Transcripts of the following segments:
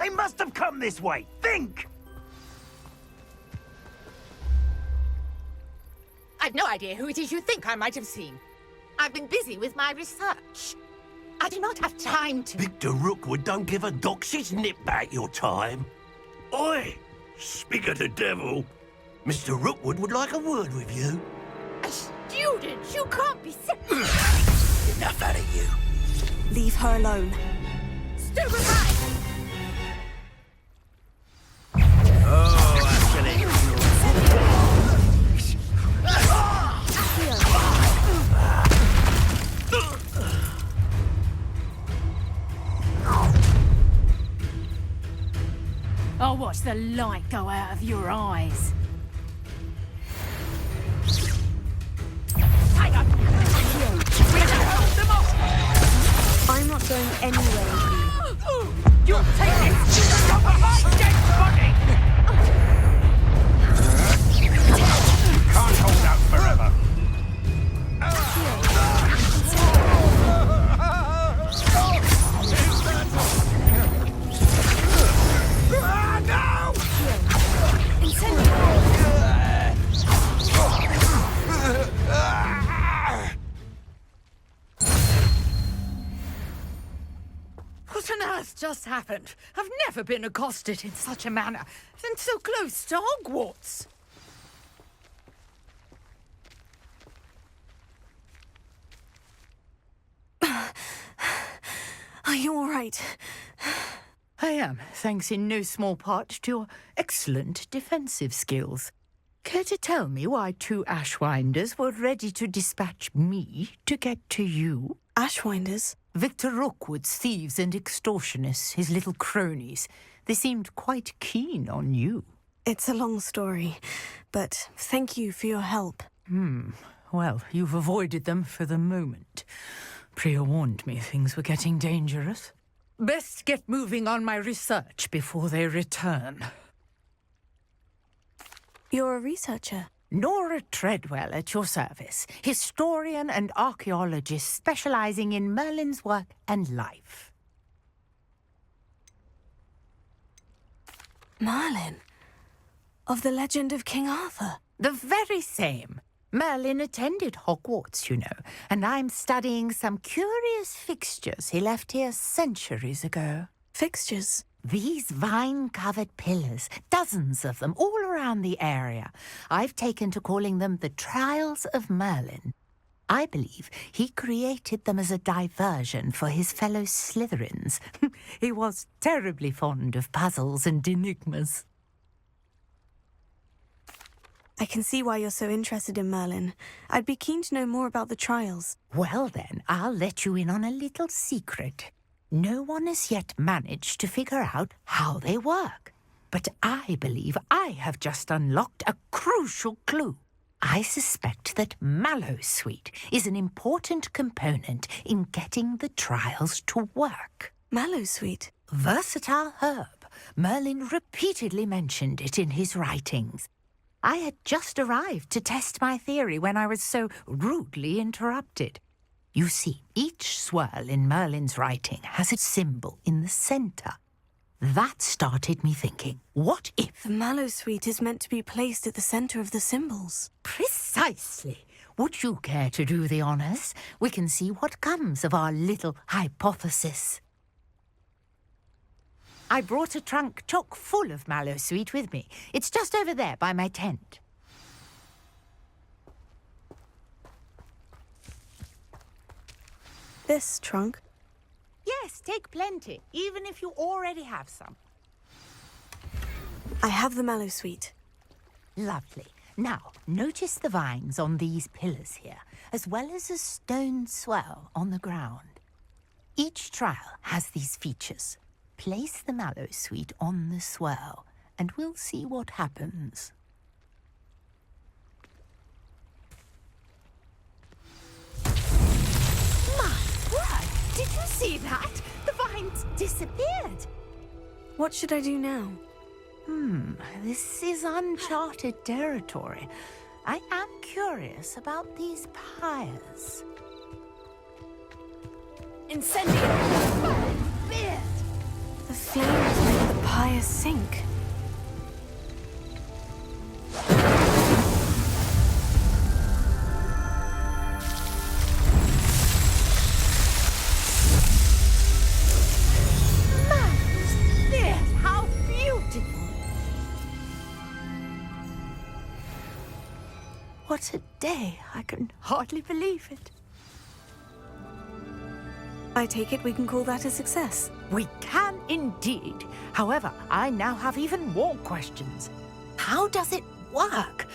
They must have come this way. Think! I've no idea who it is you think I might have seen. I've been busy with my research. I do not have time to... Victor Rookwood don't give a doxy's nip back your time. Oi! Speak of the devil. Mr. Rookwood would like a word with you. A student? You can't be sick. Enough out of you. Leave her alone. Stupefy! Oh, actually. I'll watch the light go out of your eyes. I'm not going anywhere with you. You'll take this to my dead body! Can't hold out forever. What on earth just happened? I've never been accosted in such a manner, and so close to Hogwarts. Are you all right? I am, thanks in no small part to your excellent defensive skills. Care to tell me why two Ashwinders were ready to dispatch me to get to you? Ashwinders? Victor Rookwood's thieves and extortionists, his little cronies. They seemed quite keen on you. It's a long story, but thank you for your help. Well, you've avoided them for the moment. Priya warned me things were getting dangerous. Best get moving on my research before they return. You're a researcher. Nora Treadwell at your service, historian and archaeologist specializing in Merlin's work and life. Merlin? Of the legend of King Arthur? The very same. Merlin attended Hogwarts, you know, and I'm studying some curious fixtures he left here centuries ago. Fixtures? These vine-covered pillars, dozens of them, all around the area. I've taken to calling them the Trials of Merlin. I believe he created them as a diversion for his fellow Slytherins. He was terribly fond of puzzles and enigmas. I can see why you're so interested in Merlin. I'd be keen to know more about the trials. Well then, I'll let you in on a little secret. No one has yet managed to figure out how they work. But I believe I have just unlocked a crucial clue. I suspect that Mallowsweet is an important component in getting the trials to work. Mallowsweet? Versatile herb. Merlin repeatedly mentioned it in his writings. I had just arrived to test my theory when I was so rudely interrupted. You see, each swirl in Merlin's writing has a symbol in the centre. That started me thinking, what if... The Mallowsweet is meant to be placed at the centre of the symbols. Precisely. Would you care to do the honours? We can see what comes of our little hypothesis. I brought a trunk chock full of Mallowsweet with me. It's just over there by my tent. This trunk? Yes, take plenty, even if you already have some. I have the Mallowsweet. Lovely. Now, notice the vines on these pillars here, as well as a stone swell on the ground. Each trial has these features. Place the Mallowsweet on the swell, and we'll see what happens. My word! Did you see that? The vines disappeared. What should I do now? This is uncharted territory. I am curious about these pyres. Incendiary! The flames made the a sink. Yes, how beautiful! What a day. I can hardly believe it. I take it we can call that a success. We can indeed. However, I now have even more questions. How does it work?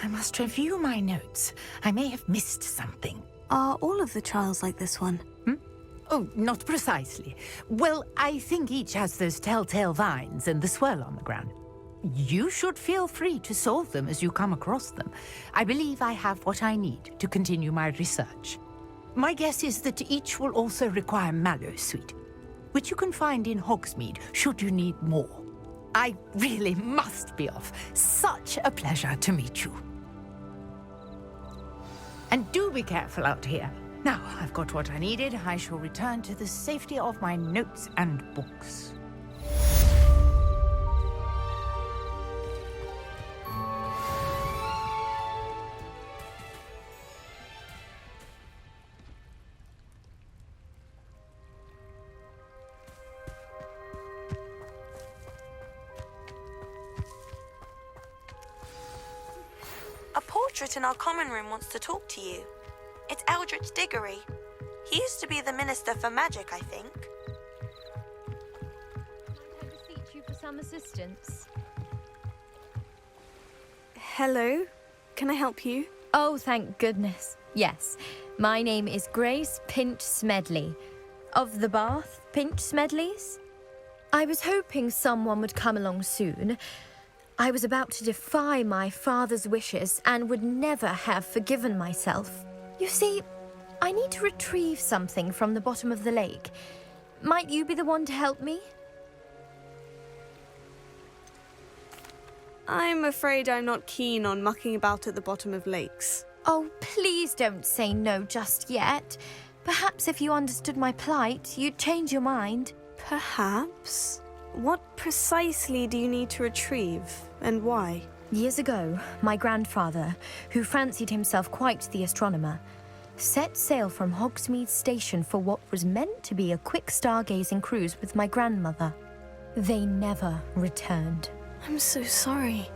I must review my notes. I may have missed something. Are all of the trials like this one? Oh, not precisely. Well, I think each has those telltale vines and the swirl on the ground. You should feel free to solve them as you come across them. I believe I have what I need to continue my research. My guess is that each will also require mallow sweet, which you can find in Hogsmeade should you need more. I really must be off. Such a pleasure to meet you. And do be careful out here. Now I've got what I needed, I shall return to the safety of my notes and books. A portrait in our common room wants to talk to you. It's Eldritch Diggory. He used to be the Minister for Magic, I think. Might I beseech you for some assistance? Hello? Can I help you? Oh, thank goodness. Yes, my name is Grace Pinch Smedley, of the Bath Pinch Smedleys. I was hoping someone would come along soon. I was about to defy my father's wishes and would never have forgiven myself. You see, I need to retrieve something from the bottom of the lake. Might you be the one to help me? I'm afraid I'm not keen on mucking about at the bottom of lakes. Oh, please don't say no just yet. Perhaps if you understood my plight, you'd change your mind. Perhaps? What precisely do you need to retrieve, and why? Years ago, my grandfather, who fancied himself quite the astronomer, set sail from Hogsmeade Station for what was meant to be a quick stargazing cruise with my grandmother. They never returned. I'm so sorry.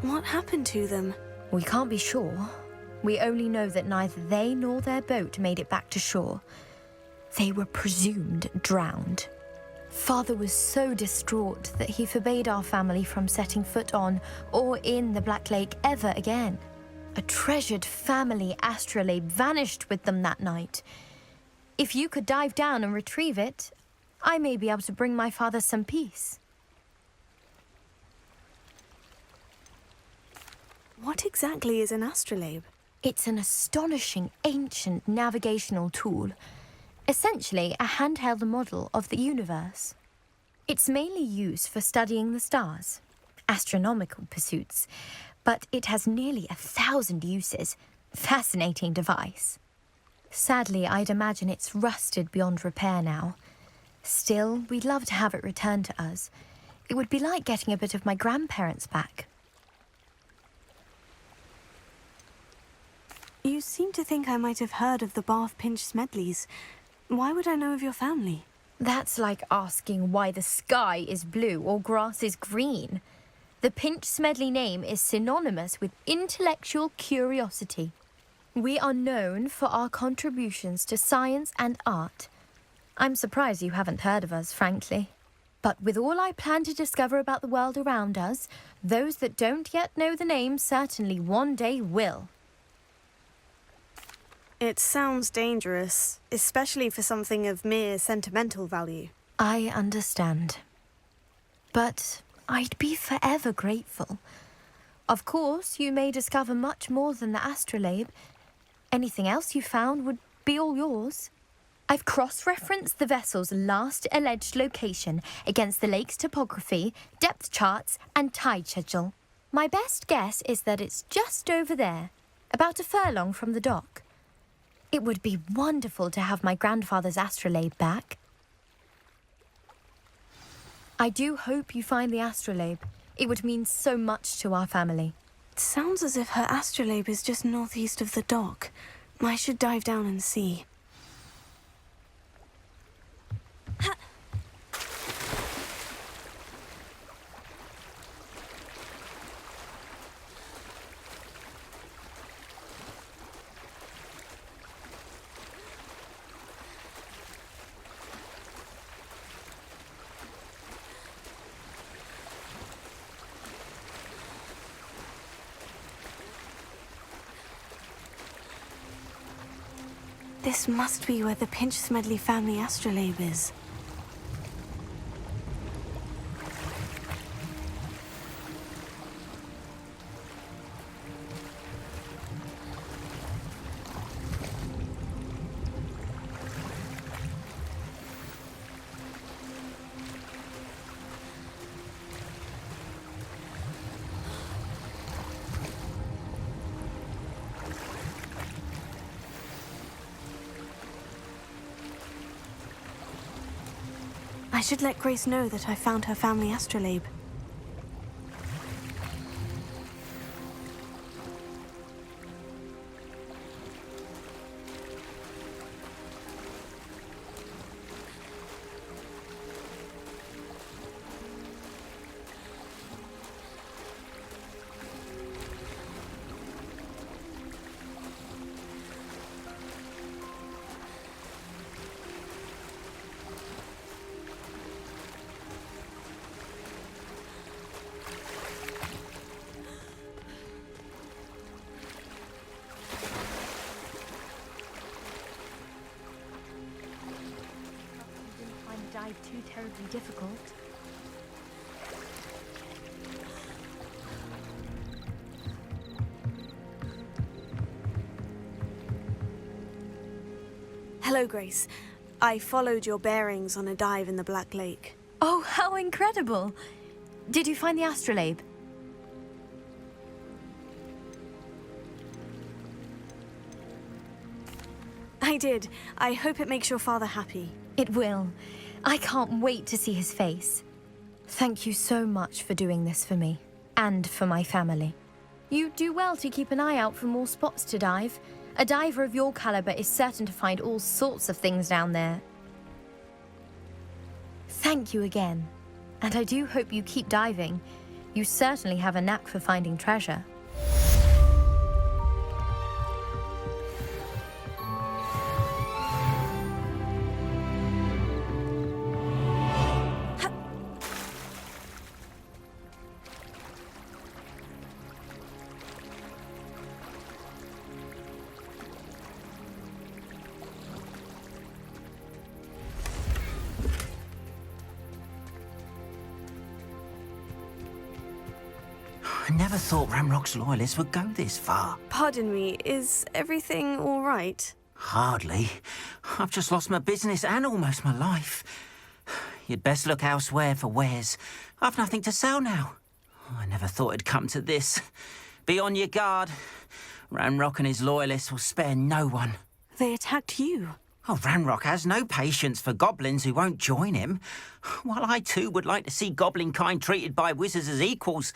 What happened to them? We can't be sure. We only know that neither they nor their boat made it back to shore. They were presumed drowned. Father was so distraught that he forbade our family from setting foot on or in the Black Lake ever again. A treasured family astrolabe vanished with them that night. If you could dive down and retrieve it, I may be able to bring my father some peace. What exactly is an astrolabe? It's an astonishing ancient navigational tool. Essentially, a handheld model of the universe. It's mainly used for studying the stars, astronomical pursuits, but it has nearly 1,000 uses. Fascinating device. Sadly, I'd imagine it's rusted beyond repair now. Still, we'd love to have it returned to us. It would be like getting a bit of my grandparents back. You seem to think I might have heard of the Bath Pinch Smedleys. Why would I know of your family? That's like asking why the sky is blue or grass is green. The Pinch Smedley name is synonymous with intellectual curiosity. We are known for our contributions to science and art. I'm surprised you haven't heard of us, frankly. But with all I plan to discover about the world around us, those that don't yet know the name certainly one day will. It sounds dangerous, especially for something of mere sentimental value. I understand. But I'd be forever grateful. Of course, you may discover much more than the astrolabe. Anything else you found would be all yours. I've cross-referenced the vessel's last alleged location against the lake's topography, depth charts, and tide schedule. My best guess is that it's just over there, about a furlong from the dock. It would be wonderful to have my grandfather's astrolabe back. I do hope you find the astrolabe. It would mean so much to our family. It sounds as if her astrolabe is just northeast of the dock. I should dive down and see. This must be where the Pinch Smedley family astrolabe is. I should let Grace know that I found her family astrolabe. Dive too terribly difficult. Hello, Grace. I followed your bearings on a dive in the Black Lake. Oh, how incredible! Did you find the astrolabe? I did. I hope it makes your father happy. It will. I can't wait to see his face. Thank you so much for doing this for me, and for my family. You do well to keep an eye out for more spots to dive. A diver of your caliber is certain to find all sorts of things down there. Thank you again, and I do hope you keep diving. You certainly have a knack for finding treasure. I never thought Ramrock's loyalists would go this far. Pardon me, is everything all right? Hardly. I've just lost my business and almost my life. You'd best look elsewhere for wares. I've nothing to sell now. I never thought it'd come to this. Be on your guard. Ramrock and his loyalists will spare no one. They attacked you. Oh, Ranrock has no patience for goblins who won't join him. While I too would like to see goblin kind treated by wizards as equals,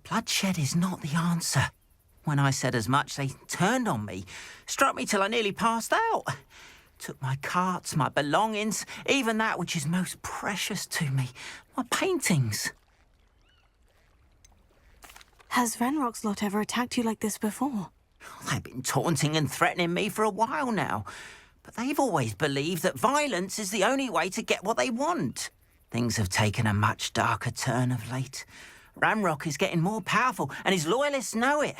bloodshed is not the answer. When I said as much, they turned on me, struck me till I nearly passed out. Took my carts, my belongings, even that which is most precious to me, my paintings. Has Ranrock's lot ever attacked you like this before? They've been taunting and threatening me for a while now, but they've always believed that violence is the only way to get what they want. Things have taken a much darker turn of late. Ramrock is getting more powerful, and his loyalists know it.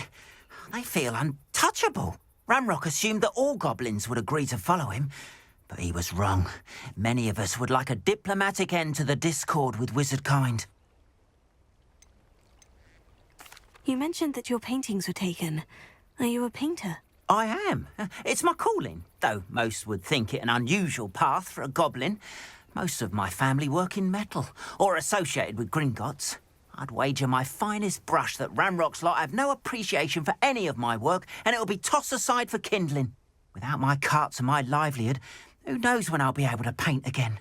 They feel untouchable. Ramrock assumed that all goblins would agree to follow him, but he was wrong. Many of us would like a diplomatic end to the discord with wizard kind. You mentioned that your paintings were taken. Are you a painter? I am. It's my calling, though most would think it an unusual path for a goblin. Most of my family work in metal, or associated with Gringotts. I'd wager my finest brush that Ramrock's lot have no appreciation for any of my work, and it'll be tossed aside for kindling. Without my carts and my livelihood, who knows when I'll be able to paint again?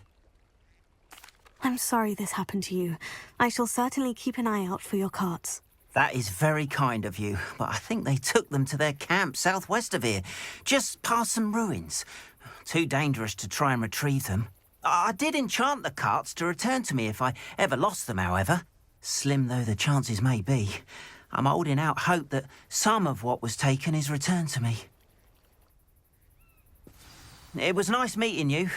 I'm sorry this happened to you. I shall certainly keep an eye out for your carts. That is very kind of you, but I think they took them to their camp southwest of here, just past some ruins. Too dangerous to try and retrieve them. I did enchant the carts to return to me if I ever lost them, however. Slim though the chances may be, I'm holding out hope that some of what was taken is returned to me. It was nice meeting you.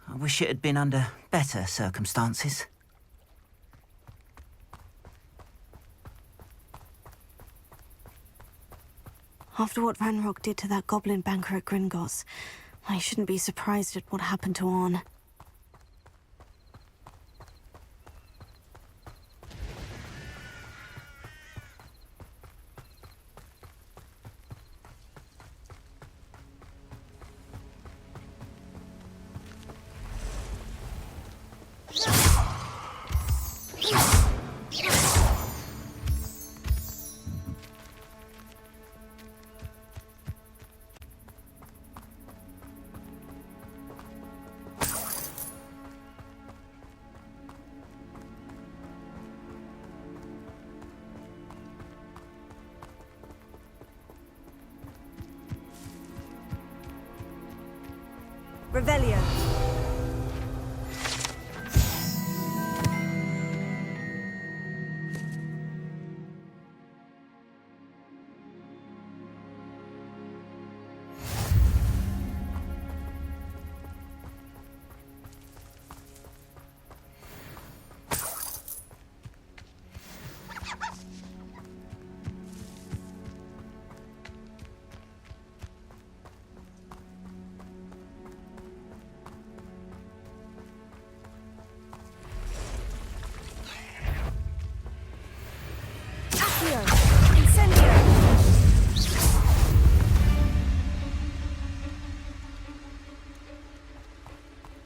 I wish it had been under better circumstances. After what Ranrock did to that goblin banker at Gringotts, I shouldn't be surprised at what happened to Orn. Revelio.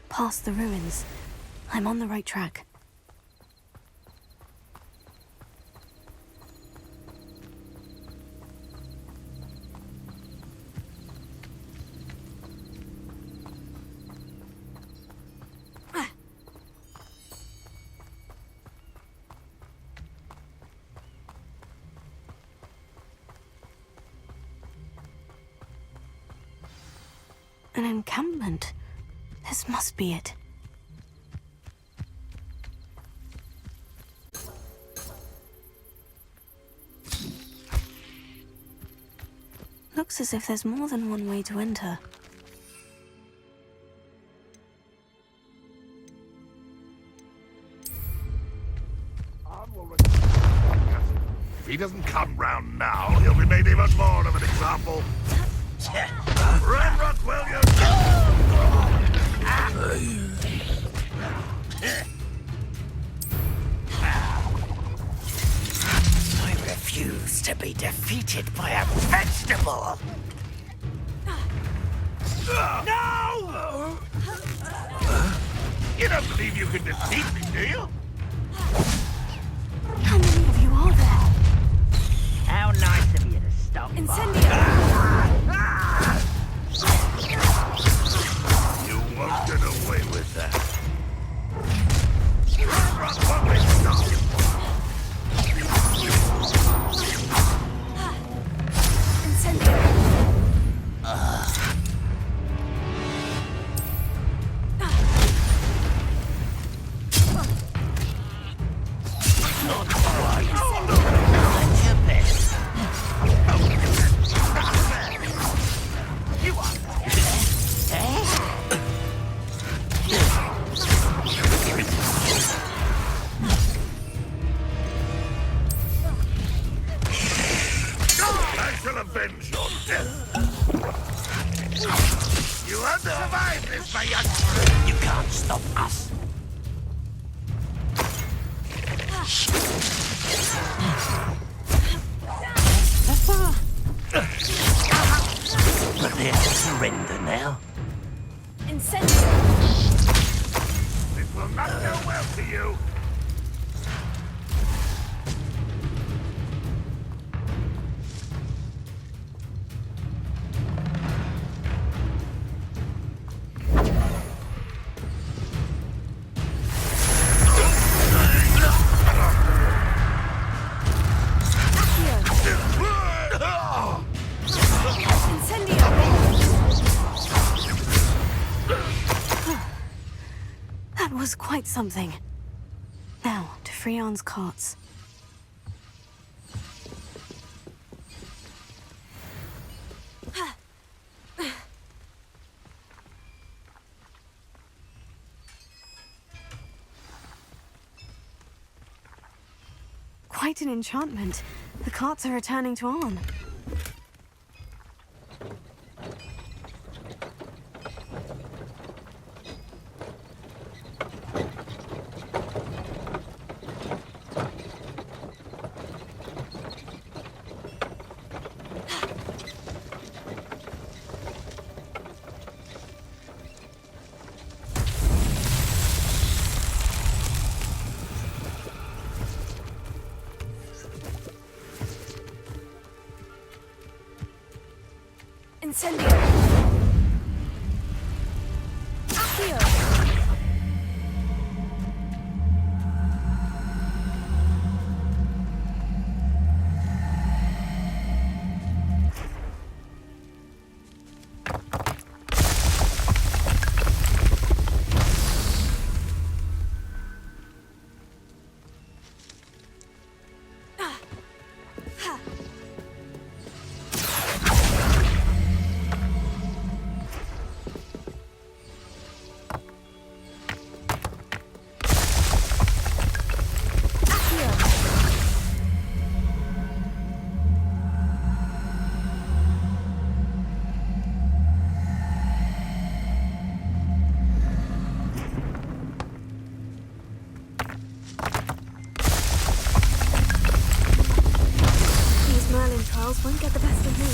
Past the ruins. I'm on the right track. An encampment. This must be it. Looks as if there's more than one way to enter. If he doesn't come round now, he'll be made even more of an example. Ranrock, will you? I refuse to be defeated by a vegetable! No! You don't believe you can defeat me, do you? How many of you are there? How nice of you to stop by. You won't get away with that. Ranrock won't be stopped. Avenge your death. You won't survive this, my young friend. You can't stop us. But there's surrender now. Incendio! This will not go well for you. something. Now, to Freon's carts. Quite an enchantment. The carts are returning to Arn. Incendio! Accio! Trials won't get the best of me.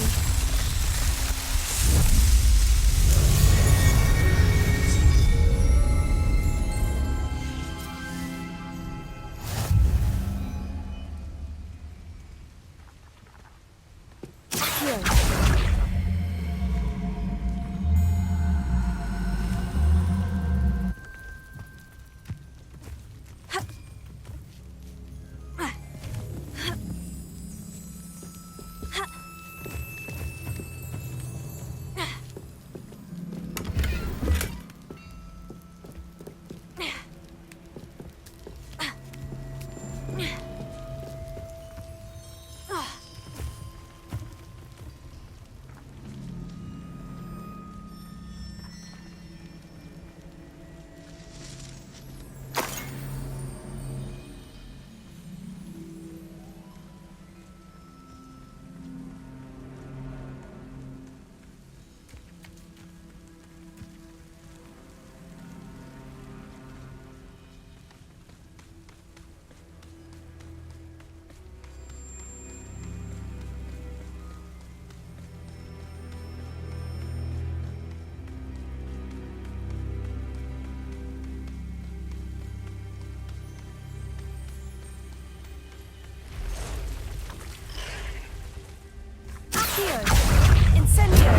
Incendio!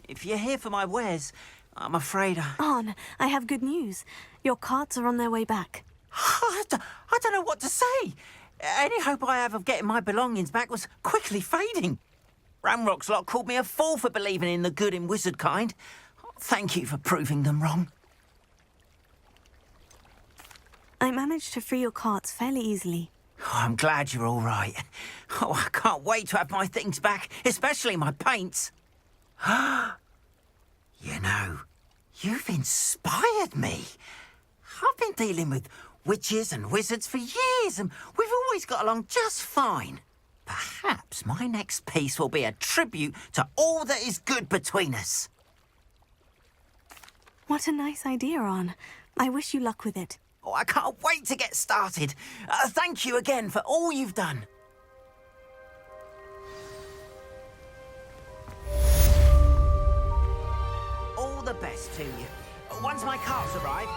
If you're here for my wares, I'm afraid Arn, I have good news. Your carts are on their way back. I don't know what to say. Any hope I have of getting my belongings back was quickly fading. Ramrock's lot called me a fool for believing in the good in wizard kind. Thank you for proving them wrong. I managed to free your carts fairly easily. Oh, I'm glad you're all right. Oh, I can't wait to have my things back, especially my paints. You know, you've inspired me. I've been dealing with witches and wizards for years, and we've always got along just fine. Perhaps my next piece will be a tribute to all that is good between us. What a nice idea, Ron. I wish you luck with it. Oh, I can't wait to get started. Thank you again for all you've done. All the best to you. Once my carts arrive...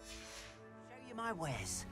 Show you my wares.